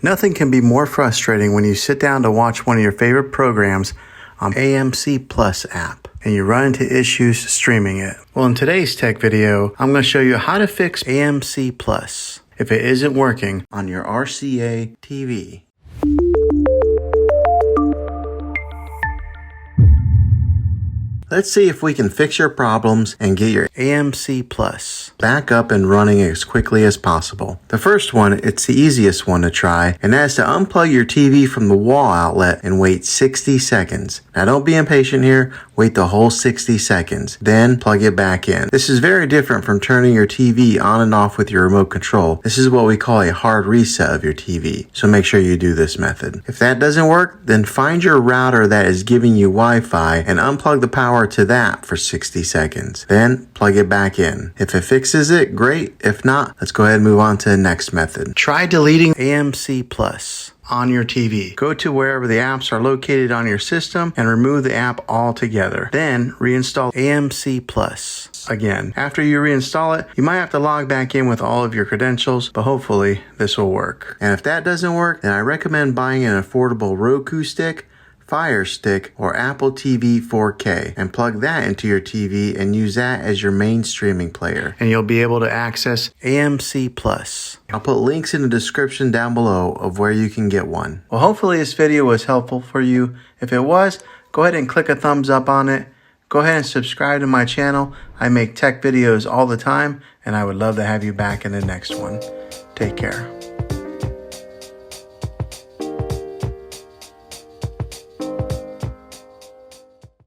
Nothing can be more frustrating when you sit down to watch one of your favorite programs on AMC Plus app and you run into issues streaming it. Well, in today's tech video, I'm going to show you how to fix AMC Plus if it isn't working on your RCA TV. Let's see if we can fix your problems and get your AMC Plus back up and running as quickly as possible. The first one, it's the easiest one to try, and that's to unplug your TV from the wall outlet and wait 60 seconds. Now don't be impatient here, wait the whole 60 seconds, then plug it back in. This is very different from turning your TV on and off with your remote control. This is what we call a hard reset of your TV, so make sure you do this method. If that doesn't work, then find your router that is giving you Wi-Fi and unplug the power to that for 60 seconds. Then plug it back in. If it fixes it, great. If not, let's go ahead and move on to the next method. Try deleting AMC Plus on your TV. Go to wherever the apps are located on your system and remove the app altogether. Then reinstall AMC Plus again. After you reinstall it, you might have to log back in with all of your credentials, but hopefully this will work. And if that doesn't work, then I recommend buying an affordable Roku stick, Fire Stick, or Apple TV 4K and plug that into your TV and use that as your main streaming player. And you'll be able to access AMC Plus. I'll put links in the description down below of where you can get one. Well, hopefully this video was helpful for you. If it was, go ahead and click a thumbs up on it. Go ahead and subscribe to my channel. I make tech videos all the time, and I would love to have you back in the next one. Take care.